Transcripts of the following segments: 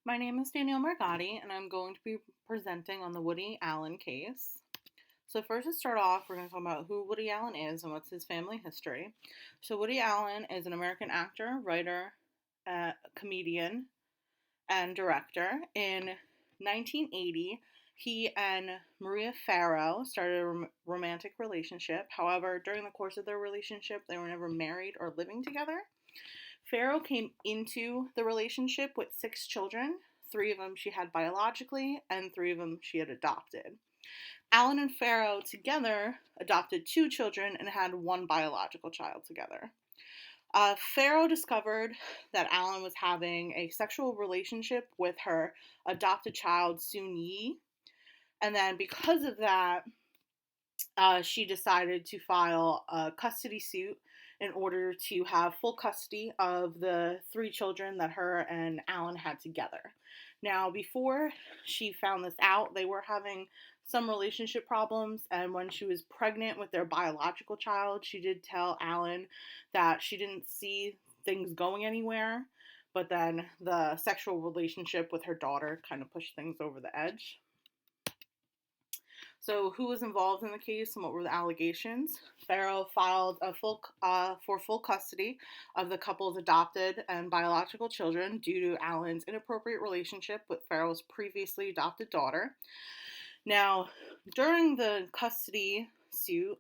My name is Danyelle Margotti, and I'm going to be presenting on the Woody Allen case. So, first to start off, we're going to talk about who Woody Allen is and what's his family history. So, Woody Allen is an American actor, writer, comedian, and director. In 1980, he and Maria Farrow started a romantic relationship. However, during the course of their relationship, they were never married or living together. Farrow came into the relationship with 6 children. 3 of them she had biologically, and 3 of them she had adopted. Allen and Farrow together adopted 2 children and had 1 biological child together. Farrow discovered that Allen was having a sexual relationship with her adopted child, Soon Yi. And then because of that, she decided to file a custody suit in order to have full custody of the 3 children that her and Allen had together. Now, before she found this out, they were having some relationship problems, and when she was pregnant with their biological child, she did tell Allen that she didn't see things going anywhere, but then the sexual relationship with her daughter kind of pushed things over the edge. So, who was involved in the case and what were the allegations? Farrow filed for full custody of the couple's adopted and biological children due to Allen's inappropriate relationship with Farrow's previously adopted daughter. Now, during the custody suit,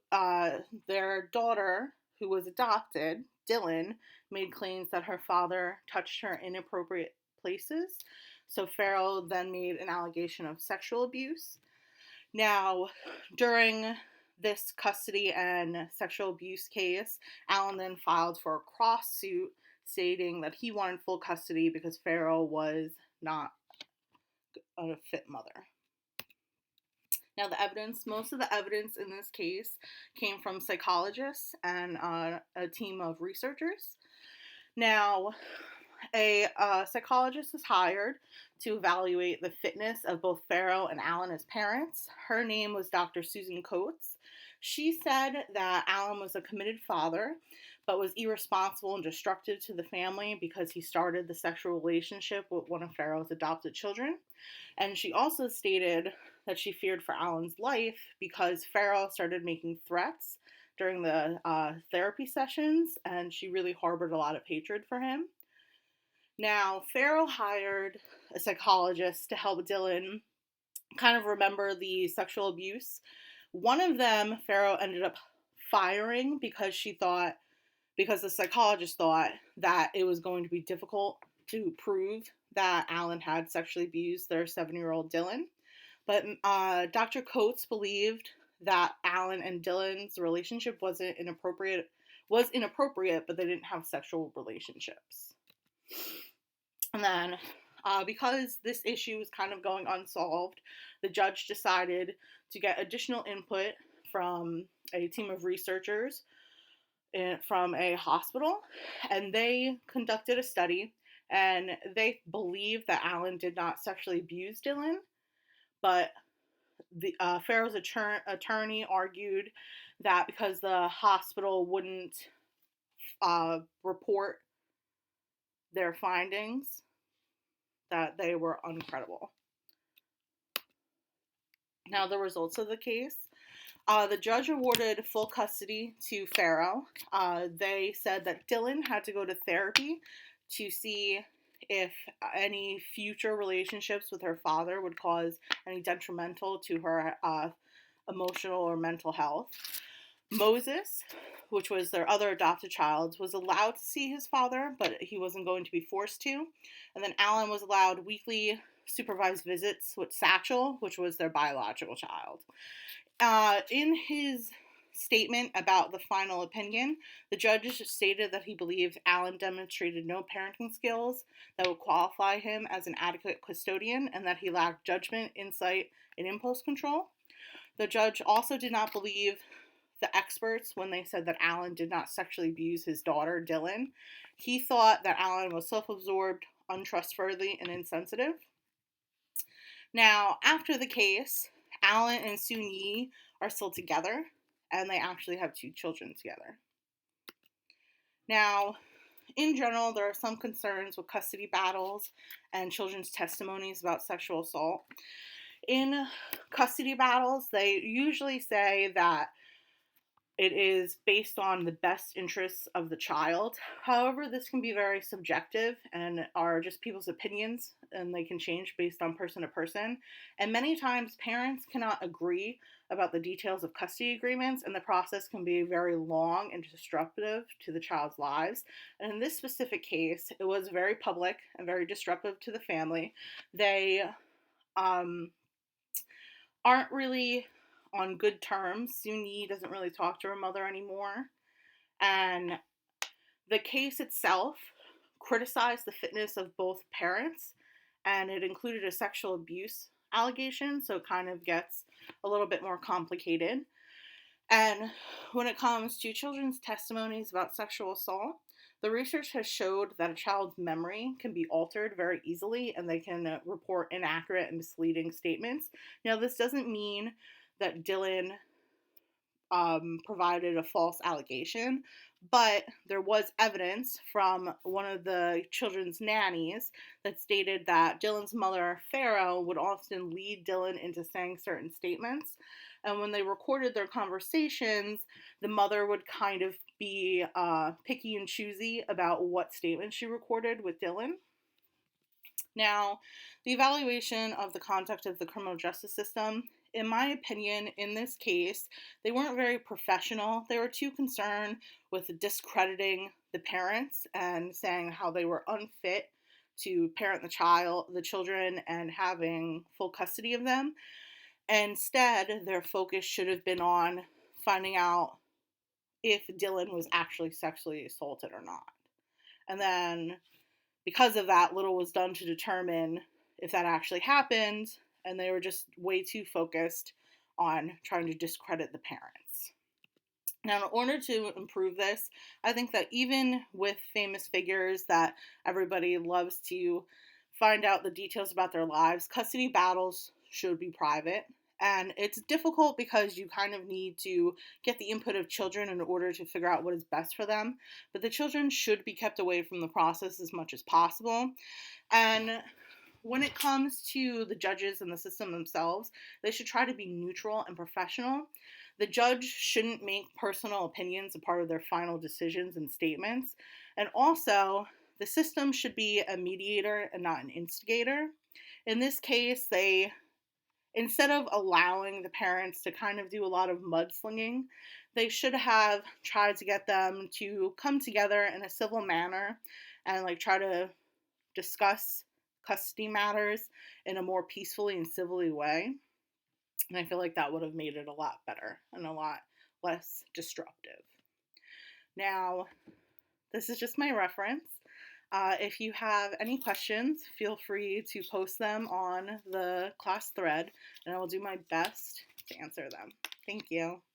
their daughter, who was adopted, Dylan, made claims that her father touched her in inappropriate places. So, Farrow then made an allegation of sexual abuse. Now, during this custody and sexual abuse case, Allen then filed for a cross suit stating that he wanted full custody because Farrow was not a fit mother. Now, most of the evidence in this case came from psychologists and a team of researchers. Now, a psychologist was hired to evaluate the fitness of both Farrow and Allen as parents. Her name was Dr. Susan Coates. She said that Allen was a committed father, but was irresponsible and destructive to the family because he started the sexual relationship with one of Farrow's adopted children. And she also stated that she feared for Allen's life because Farrow started making threats during the therapy sessions, and she really harbored a lot of hatred for him. Now, Farrow hired a psychologist to help Dylan kind of remember the sexual abuse. One of them, Farrow ended up firing because the psychologist thought that it was going to be difficult to prove that Allen had sexually abused their 7-year-old Dylan. But Dr. Coates believed that Allen and Dylan's relationship was inappropriate, but they didn't have sexual relationships. And then, because this issue was kind of going unsolved, the judge decided to get additional input from a team of researchers from a hospital, and they conducted a study, and they believed that Allen did not sexually abuse Dylan, but the Farrow's attorney argued that because the hospital wouldn't report their findings, that they were uncredible. Now, the results of the case. The judge awarded full custody to Farrow. They said that Dylan had to go to therapy to see if any future relationships with her father would cause any detrimental to her emotional or mental health. Moses, which was their other adopted child, was allowed to see his father, but he wasn't going to be forced to. And then Allen was allowed weekly supervised visits with Satchel, which was their biological child. In his statement about the final opinion, the judge stated that he believed Allen demonstrated no parenting skills that would qualify him as an adequate custodian, and that he lacked judgment, insight, and impulse control. The judge also did not believe the experts when they said that Allen did not sexually abuse his daughter, Dylan. He thought that Allen was self-absorbed, untrustworthy, and insensitive. Now, after the case, Allen and Soon Yi are still together, and they actually have 2 children together. Now, in general, there are some concerns with custody battles and children's testimonies about sexual assault. In custody battles, they usually say that it is based on the best interests of the child. However, this can be very subjective and are just people's opinions, and they can change based on person to person. And many times, parents cannot agree about the details of custody agreements, and the process can be very long and disruptive to the child's lives. And in this specific case, it was very public and very disruptive to the family. They um, aren't really on good terms. Suni doesn't really talk to her mother anymore. And the case itself criticized the fitness of both parents, and it included a sexual abuse allegation, so it kind of gets a little bit more complicated. And when it comes to children's testimonies about sexual assault, the research has showed that a child's memory can be altered very easily, and they can report inaccurate and misleading statements. Now, this doesn't mean that Dylan provided a false allegation, but there was evidence from one of the children's nannies that stated that Dylan's mother, Pharaoh, would often lead Dylan into saying certain statements. And when they recorded their conversations, the mother would kind of be picky and choosy about what statements she recorded with Dylan. Now, the evaluation of the conduct of the criminal justice system, in my opinion, in this case, they weren't very professional. They were too concerned with discrediting the parents and saying how they were unfit to parent the children, and having full custody of them. Instead, their focus should have been on finding out if Dylan was actually sexually assaulted or not. And then, because of that, little was done to determine if that actually happened, and they were just way too focused on trying to discredit the parents. Now, in order to improve this, I think that even with famous figures that everybody loves to find out the details about their lives, custody battles should be private. And it's difficult because you kind of need to get the input of children in order to figure out what is best for them. But the children should be kept away from the process as much as possible. And when it comes to the judges and the system themselves, they should try to be neutral and professional. The judge shouldn't make personal opinions a part of their final decisions and statements. And also, the system should be a mediator and not an instigator. In this case, instead of allowing the parents to kind of do a lot of mudslinging, they should have tried to get them to come together in a civil manner and try to discuss custody matters in a more peacefully and civilly way. And I feel like that would have made it a lot better and a lot less disruptive. Now, this is just my reference. If you have any questions, feel free to post them on the class thread, and I will do my best to answer them. Thank you.